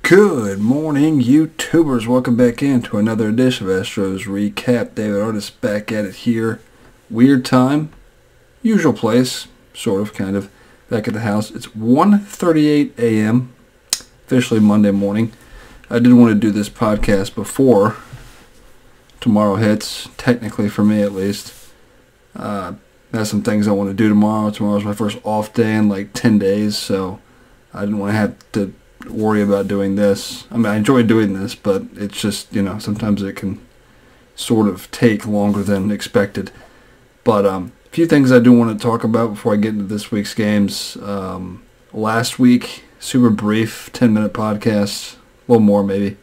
Good morning, YouTubers. Welcome back into another edition of Astros Recap. David Artis back at it here. Weird time, usual place, sort of, kind of, back at the house. It's 1:38 a.m., officially Monday morning. I did want to do this podcast before tomorrow hits, technically for me at least. I have some things I want to do tomorrow. Tomorrow's my first off day in like 10 days, so I didn't want to have to worry about doing this. I mean, I enjoy doing this, but it's just, sometimes it can sort of take longer than expected. But a few things I do want to talk about before I get into this week's games. Last week, super brief, 10-minute podcast, a little more maybe.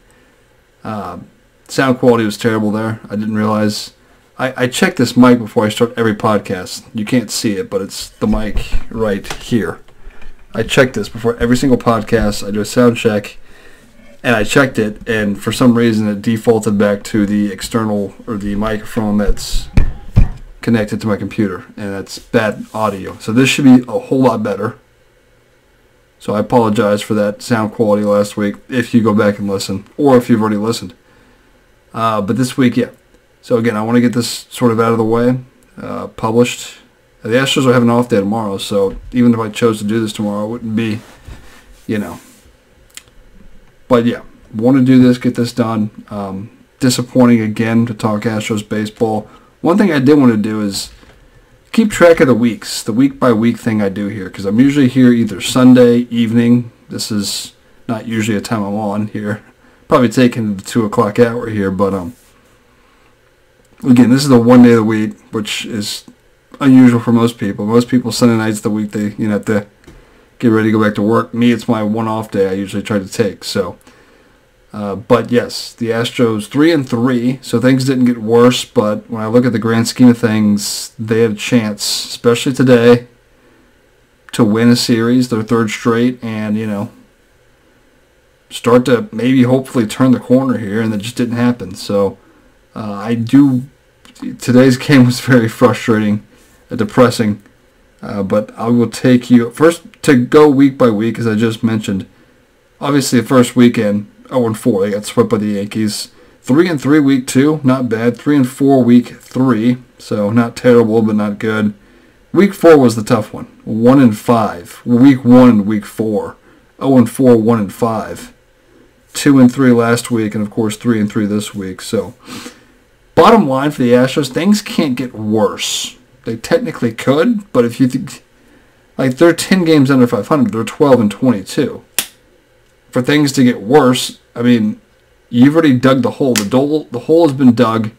Sound quality was terrible there. I didn't realize. I check this mic before I start every podcast. You can't see it, but it's the mic right here. I check this before every single podcast. I do a sound check, and I checked it, and for some reason it defaulted back to the external, or the microphone that's connected to my computer, and that's bad audio. So this should be a whole lot better. So I apologize for that sound quality last week, if you go back and listen, or if you've already listened. But this week, yeah. So again, I want to get this sort of out of the way, published. The Astros are having an off day tomorrow, so even if I chose to do this tomorrow, it wouldn't be, But yeah, want to do this, get this done. Disappointing again to talk Astros baseball. One thing I did want to do is keep track of the weeks, the week-by-week thing I do here, because I'm usually here either Sunday evening. This is not usually a time I'm on here. Probably taking the 2 o'clock hour here, but again, this is the one day of the week, which is unusual for most people. Most people, Sunday night's the week they have to get ready to go back to work. Me, it's my one off day I usually try to take. So, but yes, the Astros 3-3, so things didn't get worse. But when I look at the grand scheme of things, they had a chance, especially today, to win a series, their third straight, and start to maybe hopefully turn the corner here, and that just didn't happen. So, today's game was very frustrating. Depressing, but I will take you first to go week by week, as I just mentioned. Obviously, the first weekend, 0-4, they got swept by the Yankees. 3-3 week 2, not bad. 3-4 week 3, so not terrible, but not good. Week 4 was the tough one. 1-5. Week 1 and week 4. 0-4, 1-5. 2-3 last week, and of course 3-3 this week. So, bottom line for the Astros, things can't get worse. They technically could, but if you think, they're 10 games under 500, they're 12-22. For things to get worse, I mean, you've already dug the hole. The hole has been dug.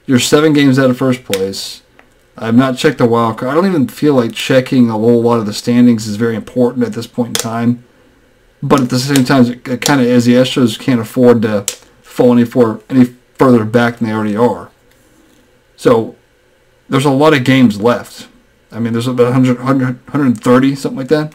You're 7 games out of first place. I have not checked the wild card. I don't even feel like checking a whole lot of the standings is very important at this point in time. But at the same time, it kind of is. The Astros can't afford to fall any further back than they already are. So, there's a lot of games left. I mean, there's about 130, something like that.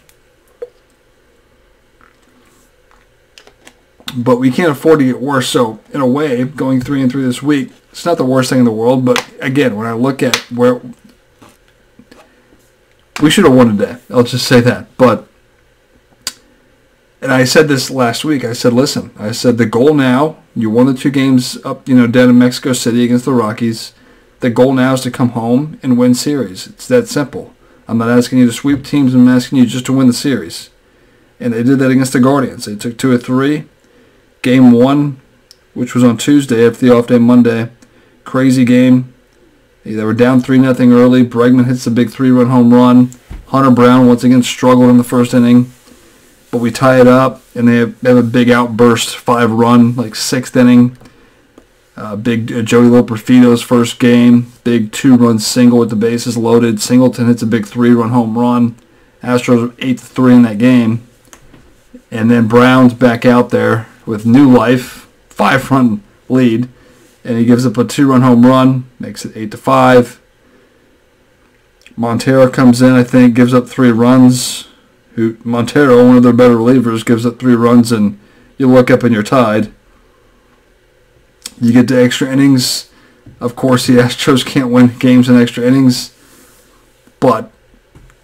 But we can't afford to get worse. So, in a way, going 3-3 this week, it's not the worst thing in the world. But, again, when I look at where we should have won today. I'll just say that. But, and I said this last week. I said, listen, the goal now, you won the 2 games up, down in Mexico City against the Rockies. The goal now is to come home and win series. It's that simple. I'm not asking you to sweep teams. I'm asking you just to win the series. And they did that against the Guardians. They took 2 of 3. Game 1, which was on Tuesday after the off day Monday. Crazy game. They were down 3-0 early. Bregman hits a big 3-run home run. Hunter Brown once again struggled in the first inning. But we tie it up, and they have a big outburst, 5-run, 6th inning. Big Joey Loperfito's first game, big 2-run single with the bases loaded. Singleton hits a big 3-run home run. Astros 8-3 in that game. And then Brown's back out there with new life, 5-run lead. And he gives up a 2-run home run, makes it 8-5. Montero comes in, I think, gives up 3 runs. Montero, one of their better relievers, gives up 3 runs, and you look up and you're tied. You get to extra innings. Of course, the Astros can't win games in extra innings. But,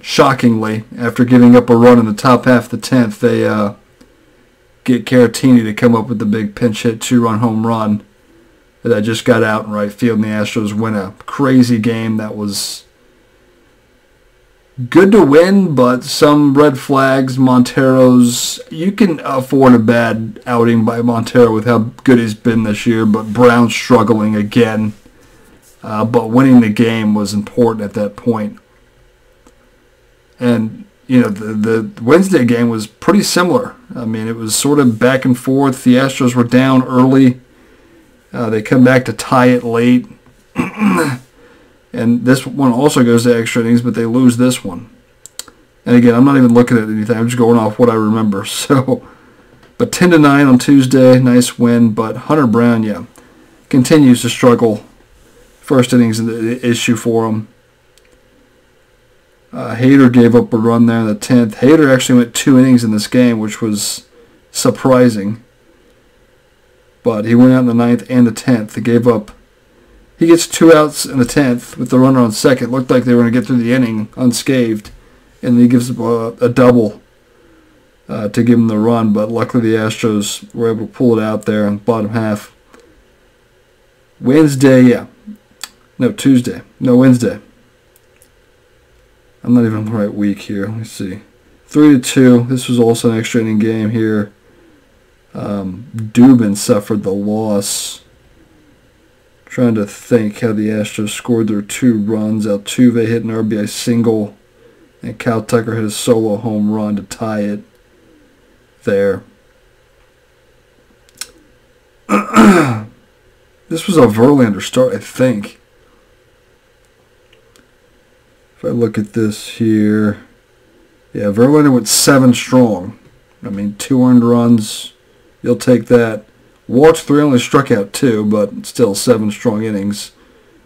shockingly, after giving up a run in the top half of the 10th, get Caratini to come up with the big pinch hit 2-run home run that just got out in right field, and the Astros win a crazy game that was good to win, but some red flags. Montero's, you can afford a bad outing by Montero with how good he's been this year, but Brown's struggling again. But winning the game was important at that point. And, the Wednesday game was pretty similar. I mean, it was sort of back and forth. The Astros were down early. They come back to tie it late. And this one also goes to extra innings, but they lose this one. And again, I'm not even looking at anything. I'm just going off what I remember. So, but 10-9 on Tuesday, nice win. But Hunter Brown, continues to struggle. First innings is the issue for him. Hader gave up a run there in the 10th. Hader actually went 2 innings in this game, which was surprising. But he went out in the 9th and the 10th. He gets 2 outs in the 10th with the runner on second. Looked like they were going to get through the inning unscathed. And he gives up a double to give him the run. But luckily the Astros were able to pull it out there in the bottom half. Wednesday. I'm not even on the right week here. Let me see. 3-2. This was also an extra inning game here. Dubin suffered the loss. Trying to think how the Astros scored their 2 runs. Altuve hit an RBI single, and Cal Tucker hit a solo home run to tie it there. This was a Verlander start, I think. If I look at this here, Verlander went 7 strong. I mean, 2 earned runs. You'll take that. Walked 3, only struck out 2, but still 7 strong innings.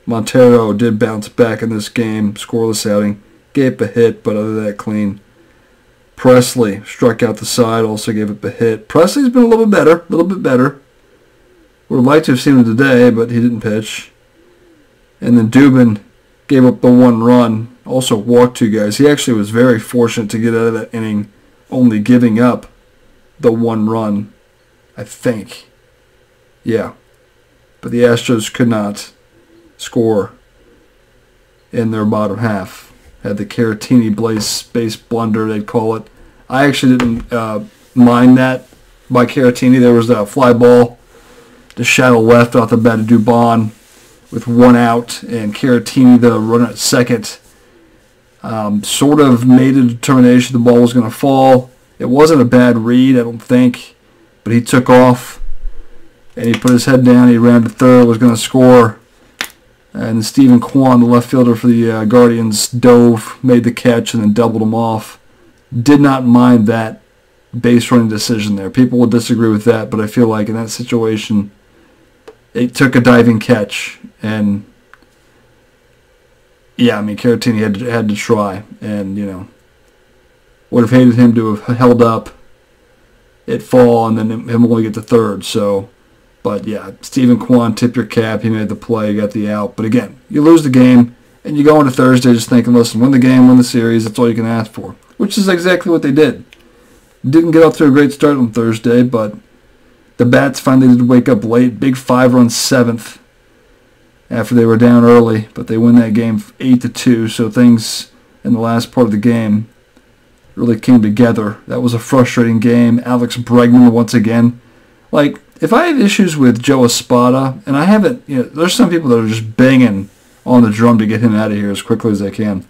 Montero did bounce back in this game, scoreless outing. Gave up a hit, but other than that, clean. Presley struck out the side, also gave up a hit. Presley's been a little bit better. Would have liked to have seen him today, but he didn't pitch. And then Dubin gave up the 1 run, also walked 2 guys. He actually was very fortunate to get out of that inning, only giving up the 1 run, I think. Yeah. But the Astros could not score in their bottom half. Had the Caratini base blunder, they'd call it. I actually didn't mind that by Caratini. There was a fly ball to shadow left off the bat of Dubon with 1 out, and Caratini, the runner at second, sort of made a determination the ball was going to fall. It wasn't a bad read, I don't think, but he took off, and he put his head down. He ran to third, was going to score, and Stephen Kwan, the left fielder for the Guardians, dove, made the catch, and then doubled him off. Did not mind that base running decision there. People will disagree with that, but I feel like in that situation, it took a diving catch, and Caratini had to try, and would have hated him to have held up, it fall, and then him only get to third. So, but Stephen Kwan, tip your cap. He made the play, got the out. But again, you lose the game, and you go into Thursday just thinking, listen, win the game, win the series. That's all you can ask for, which is exactly what they did. Didn't get off to a great start on Thursday, but the Bats finally did wake up late. Big 5-run 7th after they were down early, but they win that game 8-2. So things in the last part of the game really came together. That was a frustrating game. Alex Bregman once again. Like, if I have issues with Joe Espada, and I haven't, there's some people that are just banging on the drum to get him out of here as quickly as they can.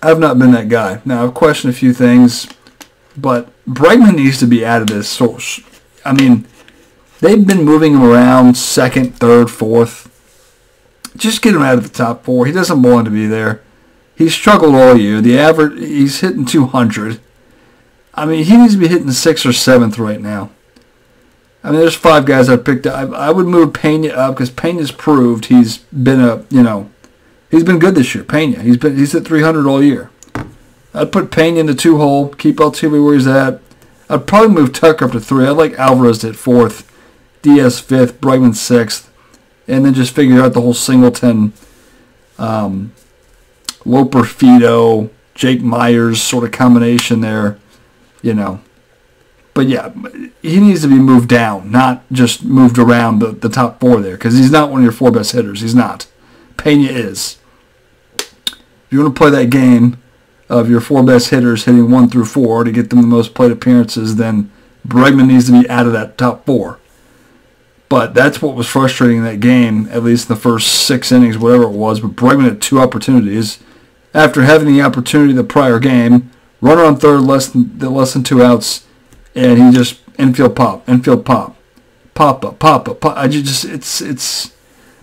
I've not been that guy. Now, I've questioned a few things, but Bregman needs to be out of this. So, I mean, they've been moving him around second, third, fourth. Just get him out of the top 4. He doesn't belong to be there. He's struggled all year. The average, he's hitting 200. I mean, he needs to be hitting 6th or 7th right now. I mean, there's 5 guys I picked up. I would move Pena up because Pena's proved he's been he's been good this year. Pena, he's hit 300 all year. I'd put Pena in the 2-hole, keep Altuve where he's at. I'd probably move Tucker up to 3. I'd like Alvarez to hit 4th, Diaz 5th, Bregman 6th, and then just figure out the whole Singleton, Loper, Fido, Jake Myers sort of combination there, But yeah, he needs to be moved down, not just moved around the top 4 there, because he's not one of your 4 best hitters. He's not. Pena is. If you want to play that game of your 4 best hitters hitting 1 through 4 to get them the most plate appearances, then Bregman needs to be out of that top 4. But that's what was frustrating in that game, at least in the first 6 innings, whatever it was. But Bregman had 2 opportunities. After having the opportunity the prior game, runner on third, less than 2 outs, and he just infield pop, pop up. It's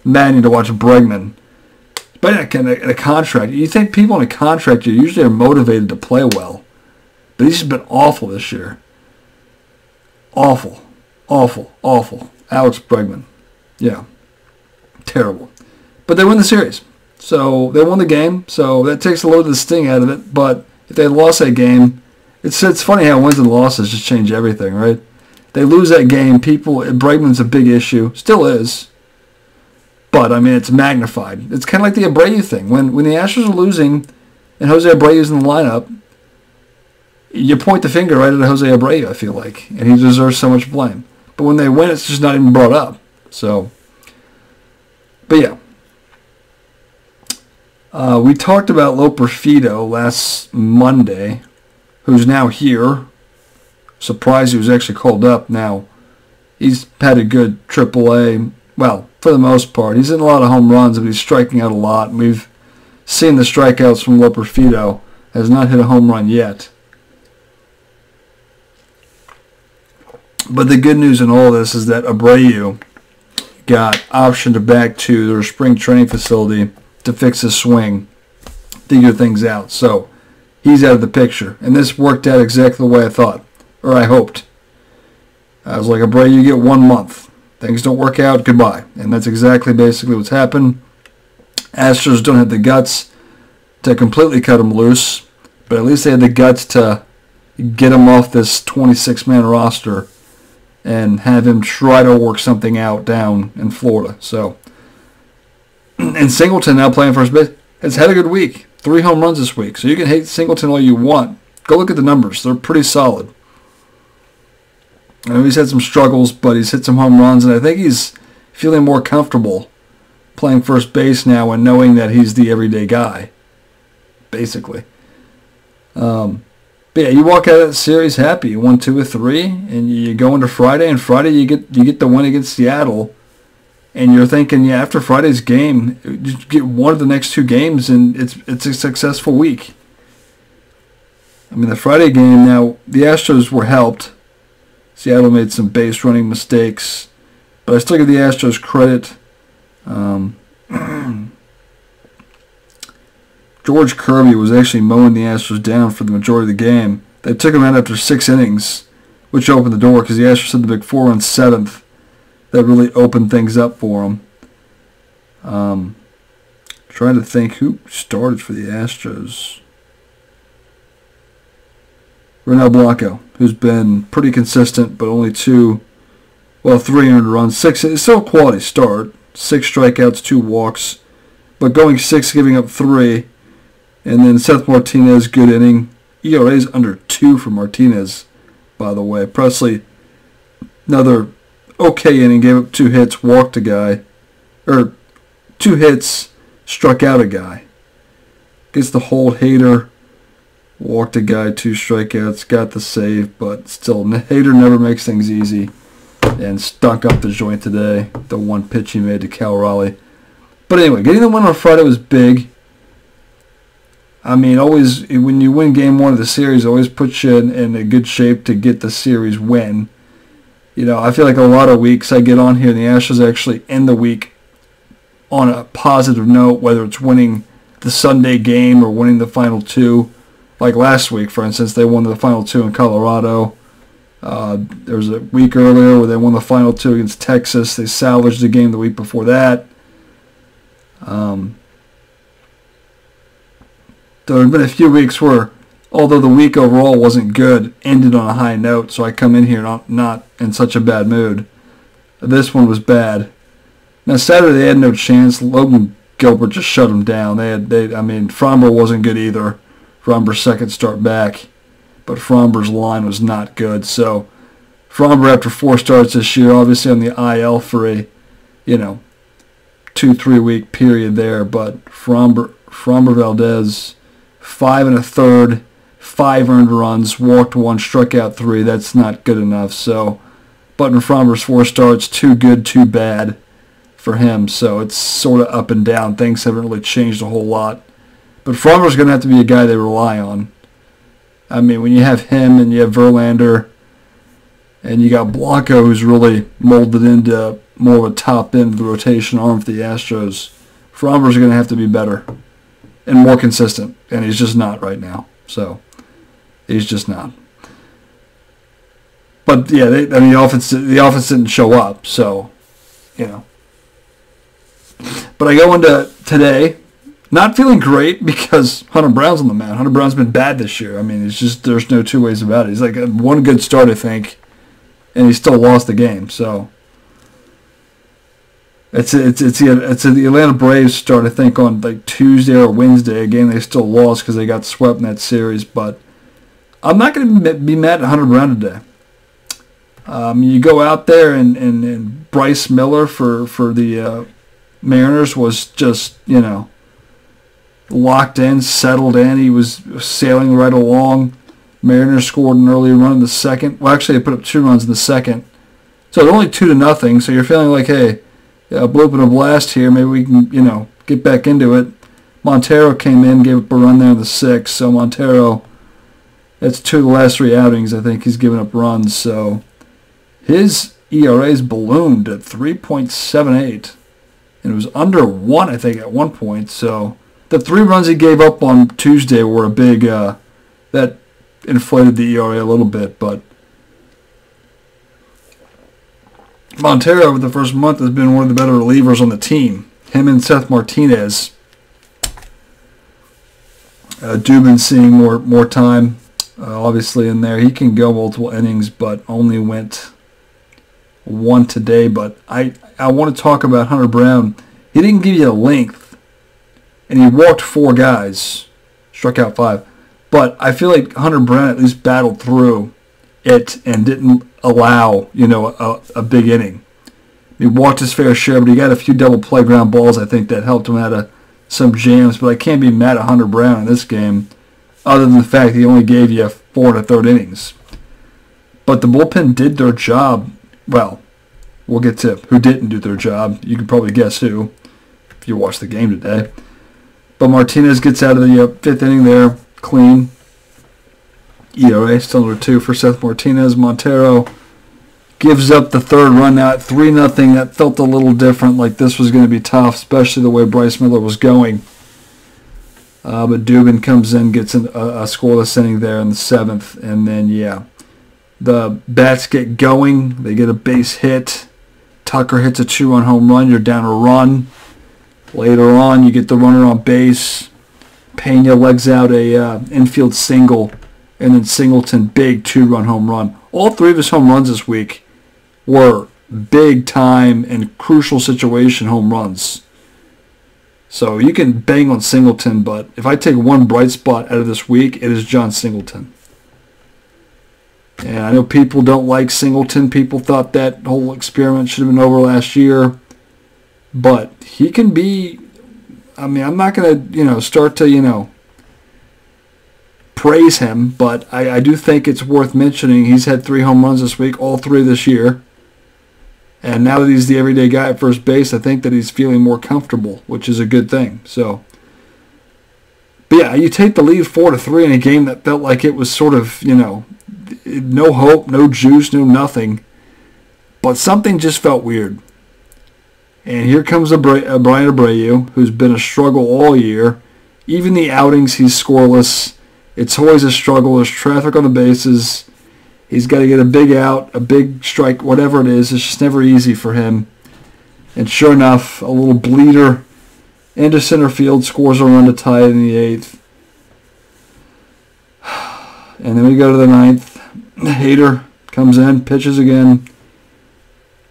maddening to watch Bregman. But in a contract, you think people in a contract usually are motivated to play well, but he's just been awful this year. Awful. Alex Bregman. Yeah. Terrible. But they win the series. So they won the game. So that takes a little of the sting out of it. But if they lost that game, it's funny how wins and losses just change everything, right? They lose that game. Bregman's a big issue. Still is. But, it's magnified. It's kind of like the Abreu thing. When the Astros are losing and Jose Abreu's in the lineup, you point the finger right at Jose Abreu, I feel like. And he deserves so much blame. But when they win, it's just not even brought up. So, but yeah. We talked about Loperfido last Monday, who's now here. Surprised he was actually called up now. He's had a good AAA, well, for the most part. He's in a lot of home runs, but he's striking out a lot. And we've seen the strikeouts from Loperfido. Has not hit a home run yet. But the good news in all this is that Abreu got optioned back to their spring training facility to fix his swing, figure things out. So he's out of the picture. And this worked out exactly the way I thought, or I hoped. I was like, Abreu, you get 1 month. Things don't work out, goodbye. And that's basically what's happened. Astros don't have the guts to completely cut him loose, but at least they had the guts to get him off this 26-man roster and have him try to work something out down in Florida. So, and Singleton now playing first base has had a good week. 3 home runs this week. So you can hate Singleton all you want. Go look at the numbers. They're pretty solid. I know he's had some struggles, but he's hit some home runs, and I think he's feeling more comfortable playing first base now and knowing that he's the everyday guy, basically. But yeah, you walk out of that series happy. You won 2 of 3, and you go into Friday, and Friday you get the win against Seattle, and you're thinking, yeah, after Friday's game, you get one of the next 2 games, and it's a successful week. The Friday game, now, the Astros were helped. Seattle made some base running mistakes, but I still give the Astros credit. George Kirby was actually mowing the Astros down for the majority of the game. They took him out after 6 innings, which opened the door because the Astros had the big 4-run 7th. That really opened things up for them. Trying to think who started for the Astros. Ronel Blanco, who's been pretty consistent, but only 3 earned runs. 6, it's still a quality start. 6 strikeouts, 2 walks, but going 6, giving up 3. And then Seth Martinez, good inning. ERA's under 2 for Martinez, by the way. Presley, another okay inning, gave up 2 hits, walked a guy. 2 hits, struck out a guy. Gets the hold. Hader walked a guy, 2 strikeouts, got the save, but still, Hader never makes things easy. And stunk up the joint today, the 1 pitch he made to Cal Raleigh. But anyway, getting the win on Friday was big. Always, when you win game 1 of the series, it always puts you in a good shape to get the series win. I feel like a lot of weeks I get on here and the Astros actually end the week on a positive note, whether it's winning the Sunday game or winning the final 2. Like last week, for instance, they won the final 2 in Colorado. There was a week earlier where they won the final 2 against Texas. They salvaged the game the week before that. There have been a few weeks where, although the week overall wasn't good, ended on a high note, so I come in here not in such a bad mood. This one was bad. Now, Saturday they had no chance. Logan Gilbert just shut them down. Framber wasn't good either. Framber's second start back, but Framber's line was not good. So Framber, after 4 starts this year, obviously on the IL for a 2-3 week period there, but Framber Valdez, 5 1/3, 5 earned runs, walked 1, struck out 3. That's not good enough. So, but in Framber's 4 starts, 2 good, 2 bad for him. So it's sort of up and down. Things haven't really changed a whole lot. But Framber's going to have to be a guy they rely on. I mean, when you have him and you have Verlander and you got Blanco, who's really molded into more of a top end of the rotation arm for the Astros, Framber's going to have to be better and more consistent. And he's just not right now. So he's just not. But yeah, the offense didn't show up. So, But I go into today not feeling great because Hunter Brown's on the mound. Hunter Brown's been bad this year. I mean, it's just there's no two ways about it. He's like one good start, I think, and he still lost the game. So it's the Atlanta Braves start, I think, on like Tuesday or Wednesday. A game they still lost because they got swept in that series. But I'm not going to be mad at Hunter Brown today. You go out there and Bryce Miller for the Mariners was just, locked in, settled in. He was sailing right along. Mariners scored an early run in the second. Well, actually, they put up 2 runs in the second. So they're only 2-0. So you're feeling like, hey, a bloop and a blast here. Maybe we can, get back into it. Montero came in, gave up a run there in the 6th. So Montero, that's 2 of the last 3 outings. I think he's given up runs. So his ERA's ballooned at 3.78. And it was under 1, I think, at one point. So the 3 runs he gave up on Tuesday were a big, that inflated the ERA a little bit. But Montero, over the first month, has been one of the better relievers on the team. Him and Seth Martinez. Dubin seeing more time, obviously, in there. He can go multiple innings, but only went 1 today. But I want to talk about Hunter Brown. He didn't give you the length, and he walked 4 guys, struck out 5. But I feel like Hunter Brown at least battled through it and didn't allow, a big inning. He walked his fair share, but he got a few double play ground balls, I think, that helped him out of some jams. But I can't be mad at Hunter Brown in this game, other than the fact he only gave you 4 1/3 innings. But the bullpen did their job well. We'll get to who didn't do their job. You can probably guess who if you watch the game today. But Martinez gets out of the 5th inning there clean. ERA still under 2 for Seth Martinez. Montero gives up the 3rd run now at 3-0. That felt a little different, like this was going to be tough, especially the way Bryce Miller was going. But Dubin comes in, gets a scoreless inning there in the 7th, and then, the bats get going. They get a base hit. Tucker hits a 2-run home run. You're down a run. Later on, you get the runner on base. Pena legs out a infield single, and then Singleton, big 2-run home run. All 3 of his home runs this week were big-time and crucial situation home runs. So you can bang on Singleton, but if I take one bright spot out of this week, it is John Singleton. And I know people don't like Singleton. People thought that whole experiment should have been over last year. But he can be, I'm not going to, start to, praise him. But I do think it's worth mentioning he's had 3 home runs this week, all 3 this year. And now that he's the everyday guy at first base, I think that he's feeling more comfortable, which is a good thing. So, but yeah, you take the lead 4-3 in a game that felt like it was sort of, no hope, no juice, no nothing. But something just felt weird. And here comes Brian Abreu, who's been a struggle all year. Even the outings, he's scoreless. It's always a struggle. There's traffic on the bases. He's got to get a big out, a big strike, whatever it is. It's just never easy for him. And sure enough, a little bleeder into center field, scores a run to tie it in the 8th. And then we go to the 9th. Hader comes in, pitches again.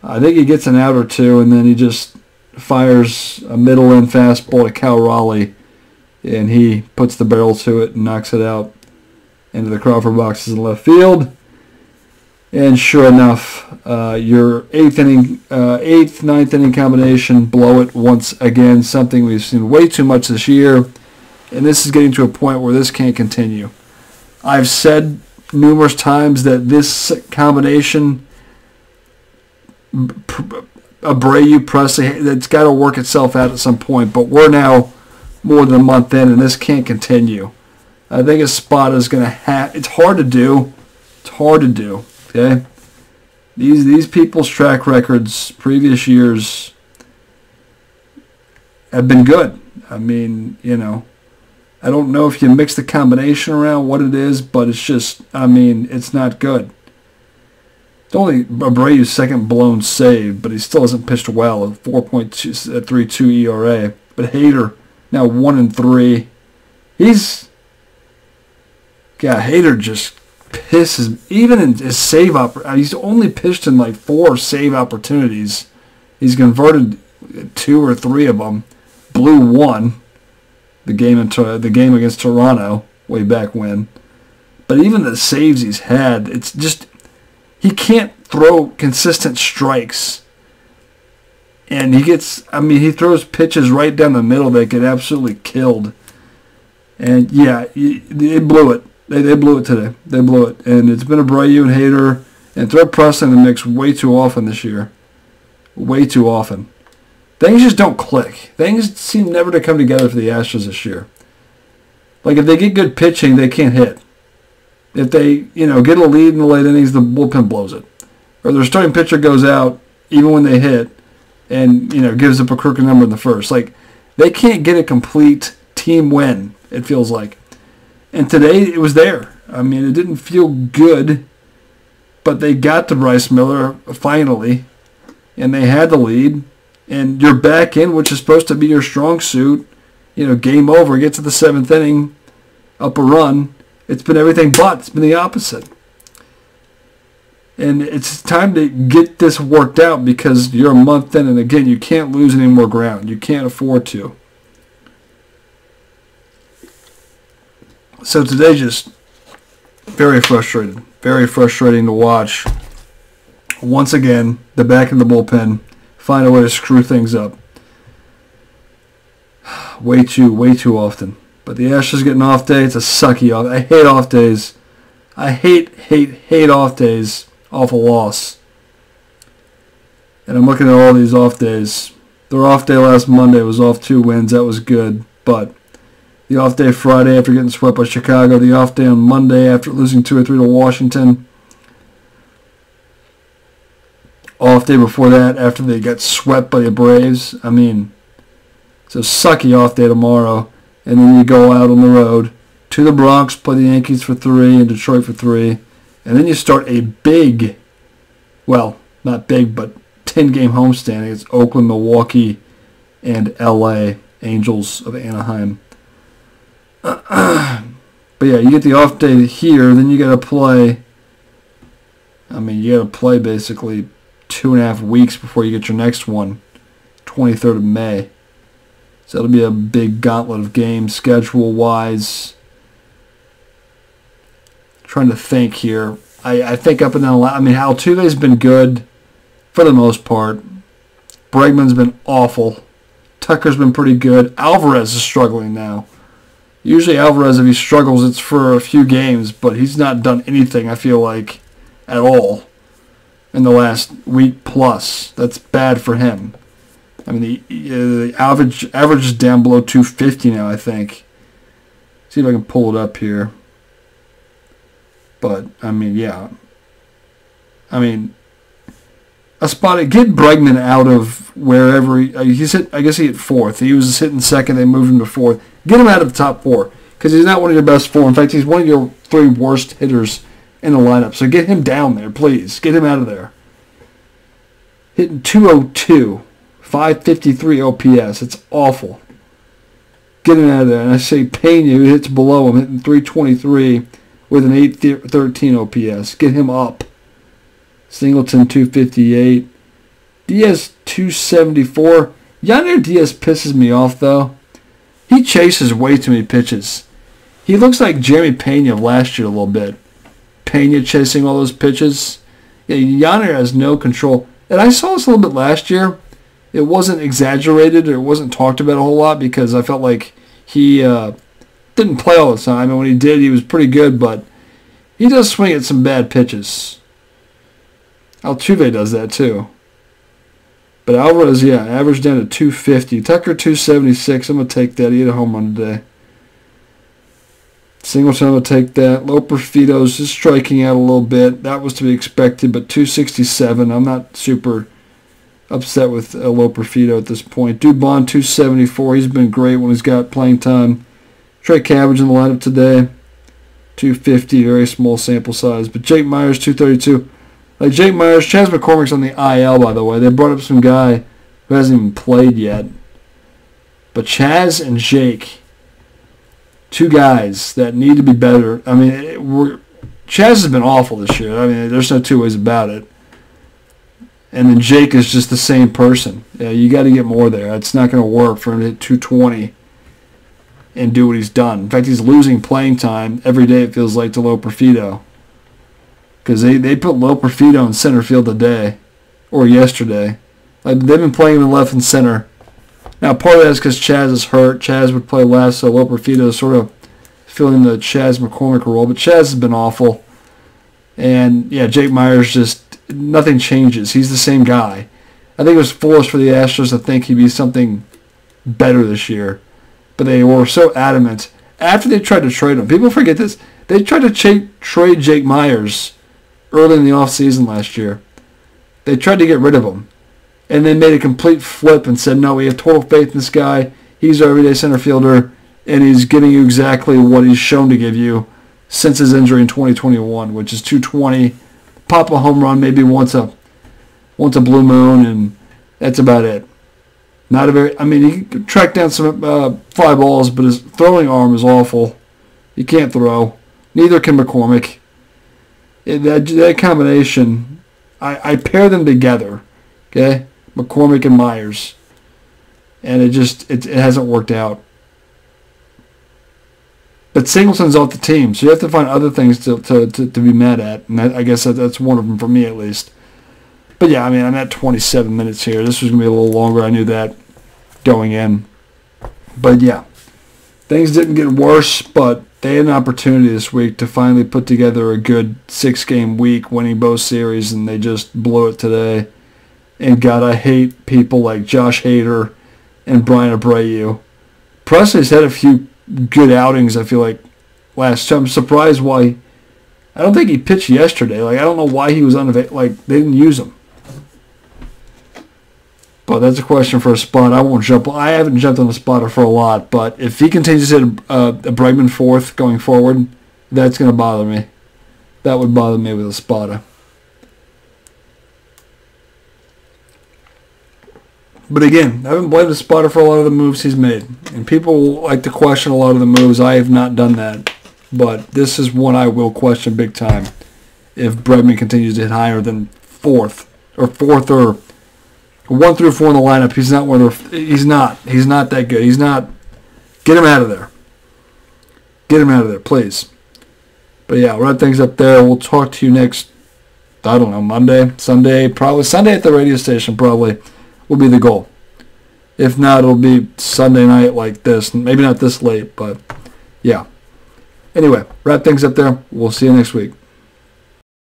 I think he gets an out or 2, and then he just fires a middle-in fastball to Cal Raleigh and he puts the barrel to it and knocks it out into the Crawford boxes in left field. And sure enough, your eighth, ninth inning combination, blow it once again, something we've seen way too much this year. And this is getting to a point where this can't continue. I've said numerous times that this combination, Abreu, Presley, that's got to work itself out at some point. But we're now more than a month in, and this can't continue. I think Espada is going to have... It's hard to do. It's hard to do. Okay? These people's track records, previous years, have been good. I mean, you know, I don't know if you mix the combination around what it is, but it's just, I mean, it's not good. It's only Abreu's second blown save, but he still hasn't pitched well at 4.32 ERA. But Hader, now 1-3. Hader just pisses, even in his save he's only pitched in like 4 save opportunities. He's converted 2 or 3 of them. Blew 1. The game against Toronto way back when. But even the saves he's had, it's just he can't throw consistent strikes. And he throws pitches right down the middle that get absolutely killed. And yeah, they blew it. They blew it today. They blew it. And it's been Abreu and Hader and throw Presley in the mix way too often this year. Way too often. Things just don't click. Things seem never to come together for the Astros this year. Like, if they get good pitching, they can't hit. If they, get a lead in the late innings, the bullpen blows it. Or their starting pitcher goes out, even when they hit, and, gives up a crooked number in the first. Like, they can't get a complete team win, it feels like. And today, it was there. I mean, it didn't feel good, but they got to Bryce Miller, finally, and they had the lead. And you're back in, which is supposed to be your strong suit. Game over. Get to the 7th inning, up a run. It's been everything but. It's been the opposite. And it's time to get this worked out because you're a month in, and again, you can't lose any more ground. You can't afford to. So today, just very frustrated. Very frustrating to watch. Once again, the back of the bullpen find a way to screw things up. Way too often. But the Astros get an off day. It's a sucky off. I hate off days. I hate off days off a loss. And I'm looking at all these off days. Their off day last Monday was off 2 wins. That was good. But the off day Friday after getting swept by Chicago. The off day on Monday after losing 2 or 3 to Washington. Off day before that after they got swept by the Braves. I mean, it's a sucky off day tomorrow. And then you go out on the road to the Bronx, play the Yankees for 3 and Detroit for 3. And then you start a big, well, not big, but 10-game homestand against Oakland, Milwaukee, and L.A. Angels of Anaheim. But yeah, you get the off day here, then you got to play. I mean, you got to play basically 2.5 weeks before you get your next one, 23rd of May. So that'll be a big gauntlet of games schedule-wise. Trying to think here. I think up and down. I mean, Altuve's been good for the most part. Bregman's been awful. Tucker's been pretty good. Alvarez is struggling now. Usually Alvarez, if he struggles, it's for a few games, but he's not done anything, I feel like, at all in the last week plus. That's bad for him. I mean, the average is down below 250 now, I think. See if I can pull it up here. But, I mean, yeah. I mean, a spot, get Bregman out of wherever he's hit. I guess he hit 4th. He was hitting 2nd. They moved him to 4th. Get him out of the top 4 because he's not one of your best 4. In fact, he's one of your 3 worst hitters in the lineup. So get him down there, please. Get him out of there. Hitting 202. 553 OPS. It's awful. Get him out of there. And I say Pena, who hits below him, hitting 323 with an 813 OPS. Get him up. Singleton 258. Diaz 274. Yonder Diaz pisses me off though. He chases way too many pitches. He looks like Jeremy Pena last year a little bit. Pena chasing all those pitches. Yeah, Yanner has no control. And I saw this a little bit last year. It wasn't exaggerated or it wasn't talked about a whole lot because I felt like he didn't play all the time. And when he did, he was pretty good, but he does swing at some bad pitches. Altuve does that too. But Alvarez, yeah, averaged down to 250. Tucker, 276. I'm going to take that. He hit a home run today. Singleton, I'm going to take that. Loperfito's just striking out a little bit. That was to be expected, but 267. I'm not super upset with Loperfito at this point. Dubon, 274. He's been great when he's got playing time. Trey Cabbage in the lineup today. 250, very small sample size. But Jake Myers, 232. Like Jake Myers, Chas McCormick's on the IL, by the way. They brought up some guy who hasn't even played yet. But Chas and Jake, two guys that need to be better. I mean, Chas has been awful this year. I mean, there's no two ways about it. And then Jake is just the same person. Yeah, you got to get more there. It's not going to work for him to hit 220 and do what he's done. In fact, he's losing playing time every day, it feels like, to Loperfito. Because they put Loperfito in center field today, or yesterday. Like, they've been playing him in left and center. Now, part of that is because Chas is hurt. Chas would play less, so Loperfito is sort of filling the Chas McCormick role. But Chas has been awful. And, yeah, Jake Myers just, nothing changes. He's the same guy. I think it was foolish for the Astros to think he'd be something better this year. But they were so adamant. After they tried to trade him, people forget this, they tried to trade Jake Myers early in the offseason last year. They tried to get rid of him. And then made a complete flip and said, no, we have total faith in this guy. He's our everyday center fielder, and he's giving you exactly what he's shown to give you since his injury in 2021, which is 220, pop a home run maybe once a blue moon, and that's about it. Not a very, I mean, he could track down some fly balls, but his throwing arm is awful. He can't throw. Neither can McCormick. That combination, I pair them together, okay? McCormick and Myers. And it hasn't worked out. But Singleton's off the team, so you have to find other things to be mad at. And I guess that's one of them for me at least. But yeah, I mean, I'm at 27 minutes here. This was going to be a little longer. I knew that going in. But yeah, things didn't get worse, but they had an opportunity this week to finally put together a good 6-game week, winning both series, and they just blew it today. And God, I hate people like Josh Hader and Brian Abreu. Presley's had a few good outings, I feel like, last time. I'm surprised why. I don't think he pitched yesterday. Like, I don't know why he was unavailable. Like, they didn't use him. But that's a question for a spot. I won't jump. I haven't jumped on a spotter for a lot, but if he continues to hit a Bregman fourth going forward, that's going to bother me. That would bother me with a spotter. But again, I haven't blamed the spotter for a lot of the moves he's made. And people like to question a lot of the moves. I have not done that. But this is one I will question big time if Bregman continues to hit higher than fourth or 1 through 4 in the lineup. He's not one of the, he's not that good. He's not. Get him out of there. Get him out of there, please. But yeah, we'll wrap things up there. We'll talk to you next, I don't know, Monday, Sunday, probably Sunday at the radio station probably will be the goal. If not, it'll be Sunday night like this. Maybe not this late, but yeah. Anyway, wrap things up there. We'll see you next week.